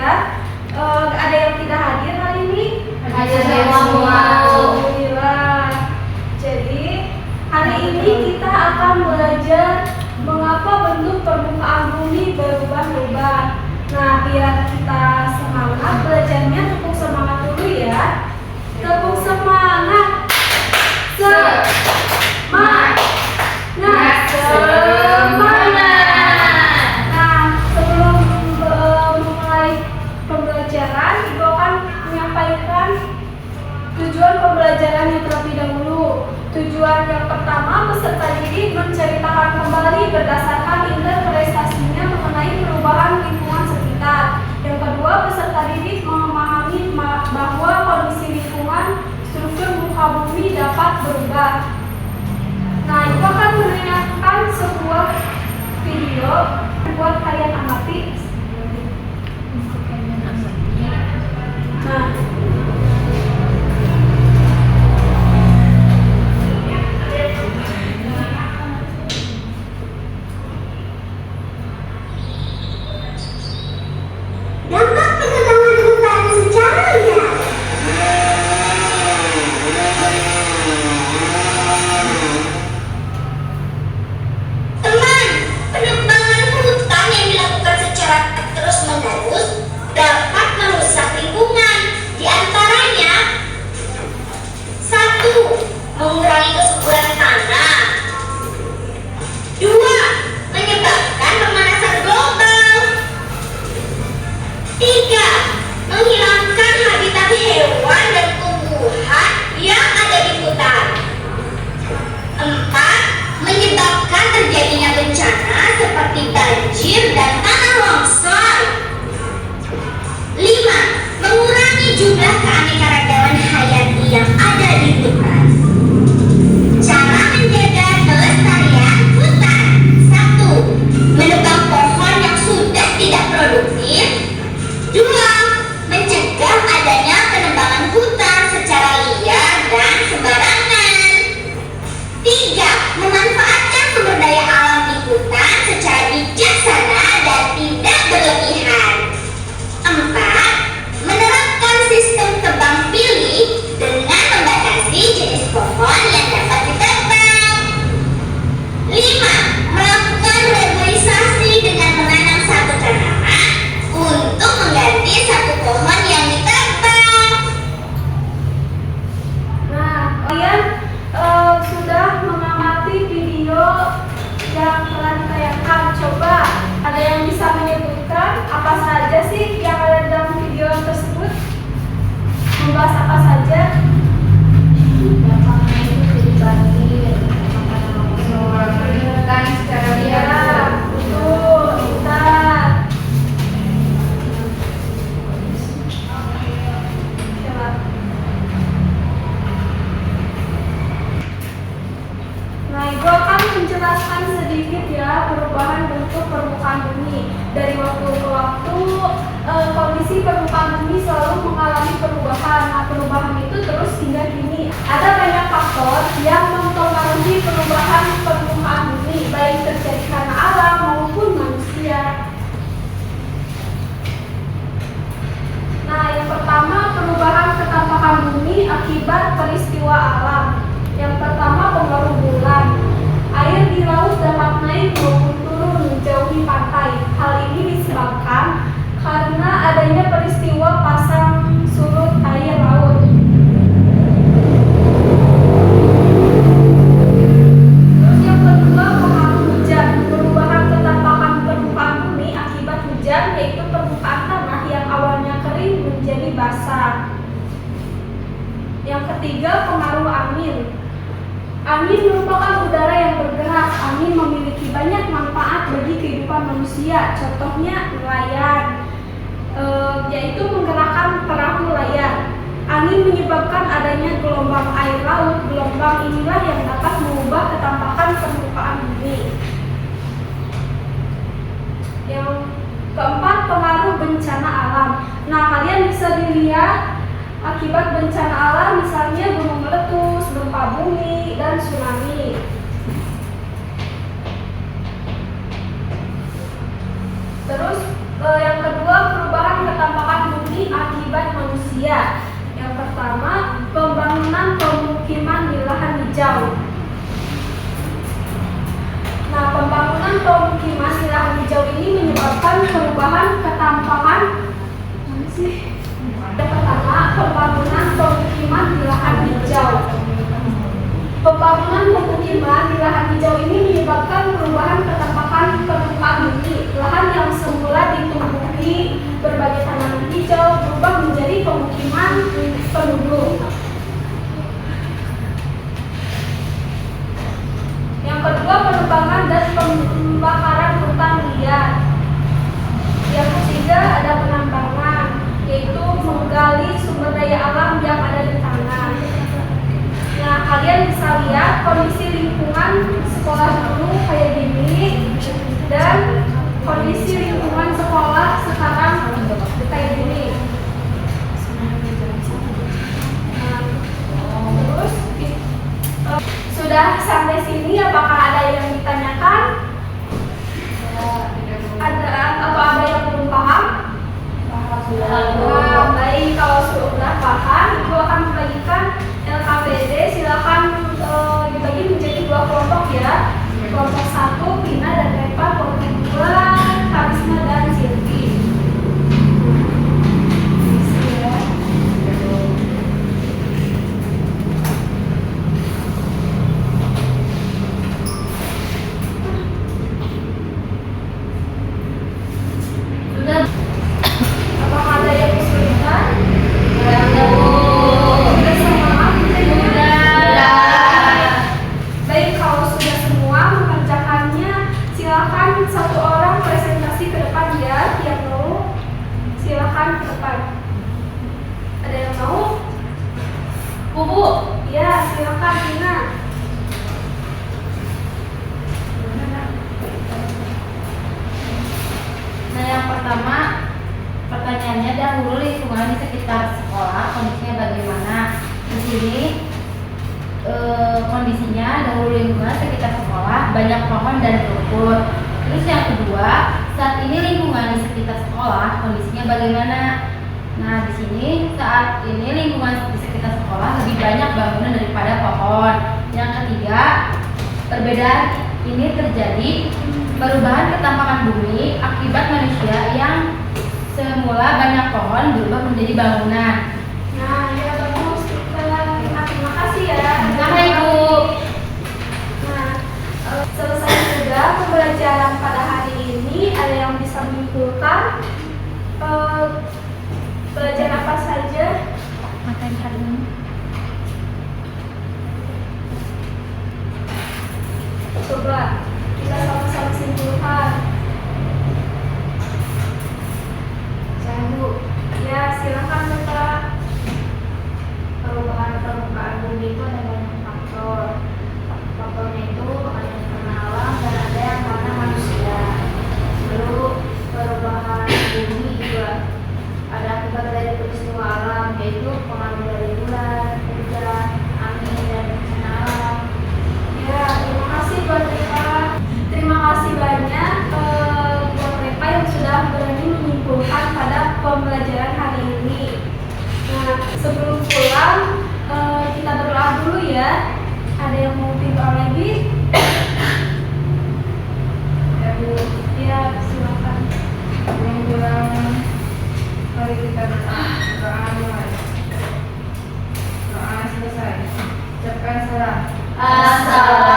ya. Ada yang tidak hadir hari ini? Hadir semua. Alhamdulillah. Jadi hari ini kita akan belajar mengapa bentuk permukaan bumi berubah-ubah. Nah, biar kita semangat belajarnya, tepuk semangat dulu ya. Tepuk semangat. Semangat. Nah, sebelum memulai pembelajaran, Ibu akan menyampaikan tujuan pembelajarannya terlebih dahulu. Tujuan yang pertama, peserta didik menceritakan kembali berdasarkan interpretasinya mengenai perubahan lingkungan sekitar. Yang kedua, peserta didik memahami bahwa kondisi lingkungan struktur muka bumi dapat berubah. Nah, Ibu akan menayangkan sebuah video buat kalian amati. Nah, dampak pengetahuan hutan secara liar. Teman, penebangan hutan yang dilakukan secara terus-menerus dapat merusak lingkungan. Di antaranya, 1. Mengurangi kesuburan tanah. 2. Menyebabkan pemanasan global. 3. Menghilangkan habitat hewan dan tumbuhan yang ada di hutan. 4. Menyebabkan terjadinya bencana seperti banjir dan tanah longsor. 5. Mengurangi jumlah keanekaragaman hayati yang ada di hutan. Cara menjaga kelestarian hutan. 1. Menebang pohon yang sudah tidak produktif. 2. Mencegah adanya penebangan hutan secara liar dan sembarangan. 3. Memanfaatkan sumber daya alam di hutan secara bijaksana dan tidak berlebihan. 4. Menerapkan sistem tebang pilih dengan membatasi jenis pohon yang dapat ditebang. 5. Melakukan reboisasi dengan menanam satu tanaman untuk mengganti satu pohon yang ditebang. Nah, kalian sudah mengamati video yang telah ditayangkan. Coba ada yang bisa menyebutkan apa saja sih yang ada dalam video tersebut? Membahas apa saja? Dampaknya itu jadi banjir, hutan secara Ya, liar. betul, Ustaz. Coba. Nah, Ibu akan menjelaskan sedikit ya perubahan bentuk permukaan bumi. Dari waktu ke waktu, kondisi permukaan bumi selalu mengalami perubahan. Nah, perubahan itu terus hingga kini. Ada banyak faktor yang mempengaruhi perubahan permukaan bumi, baik terjadi karena alam maupun manusia. Nah, yang pertama, perubahan ketampakan bumi akibat peristiwa alam. Yang pertama, pengaruh bulan. Air di laut dapat naik maupun turun menjauhi pantai. Hal ini disebabkan karena adanya peristiwa pasang surut air laut. Terus yang kedua, pengaruh hujan. Perubahan ketampakan permukaan bumi akibat hujan, yaitu permukaan tanah yang awalnya kering menjadi basah. Yang ketiga, pengaruh angin. Angin merupakan udara yang bergerak. Angin memiliki banyak manfaat bagi kehidupan manusia. Contohnya nelayan, yaitu menggerakkan perahu layar. Angin menyebabkan adanya gelombang air laut. Gelombang inilah yang dapat mengubah ketampakan permukaan bumi. Yang keempat, pengaruh bencana alam. Nah, kalian bisa dilihat akibat bencana alam, misalnya gunung meletus, gempa bumi, dan tsunami. Terus yang kedua, perubahan ketampakan pemukiman di lahan hijau ini menyebabkan perubahan ketampanan. Yang pertama, pembangunan pemukiman di lahan hijau. Pembangunan pemukiman di lahan hijau ini menyebabkan perubahan ketampanan permukaan bumi. Lahan yang semula ditumbuhi berbagai tanaman hijau berubah menjadi pemukiman penduduk. Yang kedua, penebangan dan pembakaran hutan liar. Yang ketiga, ada penambangan, yaitu menggali sumber daya alam yang ada di tanah. Nah, kalian bisa lihat kondisi lingkungan sekolah dulu kayak gini dan kondisi lingkungan sekolah sekarang kayak gini. Terus sudah sampai sini, apakah ada yang ditanyakan? Ada atau ada yang belum paham? Baik, kalau sudah paham, Ibu akan membagikan LKPD. Silakan dibagi menjadi 2 kelompok ya. Kelompok 1, Pina dan Reva. Kelompok 2, Karisma dan Silvi. Apakah ada yang kesulitan? Sudah semua? Baik, kalau sudah semua mengerjakannya, silakan satu orang presentasi ke depan ya. Yang mau, silakan ke depan. Ada yang mau? Bu, ya silakan Tina. Nah, yang pertama, pertanyaannya dahulu lingkungan di sekitar sekolah kondisinya bagaimana? Di sini kondisinya dahulu lingkungan sekitar sekolah banyak pohon dan rumput. Terus yang kedua, saat ini lingkungan di sekitar sekolah kondisinya bagaimana? Nah, di sini saat ini lingkungan di sekitar sekolah lebih banyak bangunan daripada pohon. Yang ketiga, perbedaan ini terjadi perubahan ketampanan bumi akibat manusia yang semula banyak pohon berubah menjadi bangunan. Nah, ya bagus. Terima kasih ya. Sama Ibu. Nah, selesai sudah pembelajaran pada hari ini. Ada yang bisa menyimpulkan pelajaran apa saja? Materi hari ini. Coba kita sama-sama simpulkan. Saya Bu. Ya, silakan Bapak. Perubahan permukaan bumi itu ada banyak faktor. Faktornya itu ada yang karena alam dan ada yang karena manusia. Lalu perubahan bumi juga ada akibat dari peristiwa alam, yaitu pengaruh dari bulan, hujan, angin, dan bencana alam. Ya, terima kasih buat Reva. Terima kasih banyak buat Reva yang sudah berani menyimpulkan pada pembelajaran hari ini. Nah, sebelum pulang kita berdoa dulu ya. Ada yang mau berdoa lagi? Ya Bu, Ya, silakan. menjelang mari kita doa mulai. Doa selesai. Ucapkan salam. Assalamualaikum